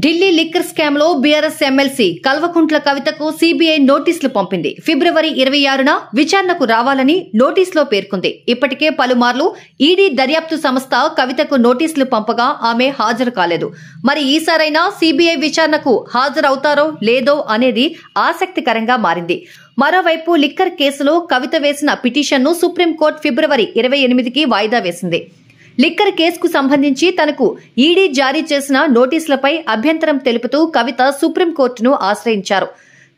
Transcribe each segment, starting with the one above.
Delhi liquor scam లో BRS MLC Kalvakuntla కవితకు CBI నోటీసులు పంపింది. ఫిబ్రవరి 26న విచారణకు రావాలని నోటీసులో పేర్కొంది. ఇప్పటికే పలుమార్లు ఈడీ దర్యాప్తు సంస్థ కవితకు నోటీసులు పంపగా ఆమె హాజరు కాలేదు. మరి ఈసారైనా సిబిఐ విచారణకు హాజరవుతారో లేదో అనేది ఆసక్తికరంగా మారింది. మరోవైపు లిక్కర్ కేసులో కవిత వేసిన పిటిషన్ను సుప్రీంకోర్టు ఫిబ్రవరి 28కి వాయిదా వేసింది. లిక్కర్ కేసుకు సంబంధించి తనకు ఈడీ జారీ చేసిన నోటీసులపై అభ్యంతరం తెలుపుతూ కవిత సుప్రీంకోర్టును ఆశ్రయించారు.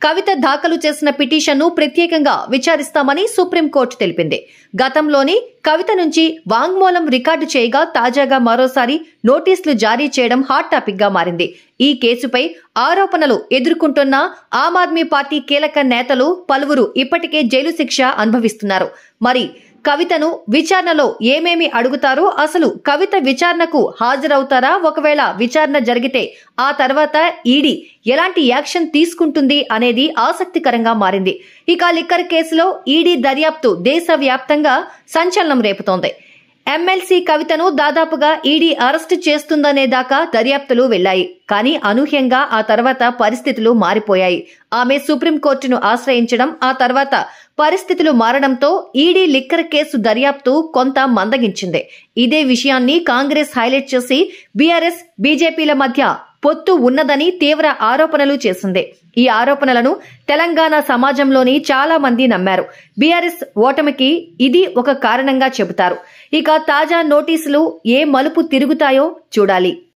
కవిత దాఖలు చేసిన పిటిషన్ను ప్రత్యేకంగా విచారిస్తామని సుప్రీంకోర్టు తెలిపింది. గతంలోని కవిత నుంచి వాంగ్మూలం రికార్డు చేయగా తాజాగా మరోసారి నోటీసులు జారీ చేయడం హాట్ టాపిక్ గా మారింది. ఈ కేసుపై ఆరోపణలు ఎదుర్కొంటున్న ఆమ్ ఆద్మీ పార్టీ కీలక నేతలు పలువురు ఇప్పటికే జైలు శిక్ష అనుభవిస్తున్నారు. మరి కవితను విచారణలో ఏమేమి అడుగుతారు? అసలు కవిత విచారణకు హాజరవుతారా? ఒకవేళ విచారణ జరిగితే ఆ తర్వాత ఈడీ ఎలాంటి యాక్షన్ తీసుకుంటుంది అనేది ఆసక్తికరంగా మారింది. ఇక లిక్కర్ కేసులో ఈడీ దర్యాప్తు దేశవ్యాప్తంగా సంచలనం రేపుతోంది. ఎమ్మెల్సీ కవితను దాదాపుగా ఈడీ అరెస్టు చేస్తుందనే దాకా దర్యాప్తులు వెళ్లాయి. కానీ అనూహ్యంగా ఆ తర్వాత పరిస్థితులు మారిపోయాయి. ఆమె సుప్రీంకోర్టును ఆశ్రయించడం, ఆ తర్వాత పరిస్థితులు మారడంతో ఈడీ లిక్కర్ కేసు దర్యాప్తు కొంత మందగించింది. ఇదే విషయాన్ని కాంగ్రెస్ హైలైట్ చేసి బీఆర్ఎస్ బీజేపీల మధ్య పొత్తు ఉన్నదని తీవ్ర ఆరోపణలు చేసింది. ఈ ఆరోపణలను తెలంగాణ సమాజంలోని చాలా మంది నమ్మారు. బీఆర్ఎస్ ఓటమికి ఇది ఒక కారణంగా చెబుతారు. ఇక తాజా నోటీసులు ఏ మలుపు తిరుగుతాయో చూడాలి.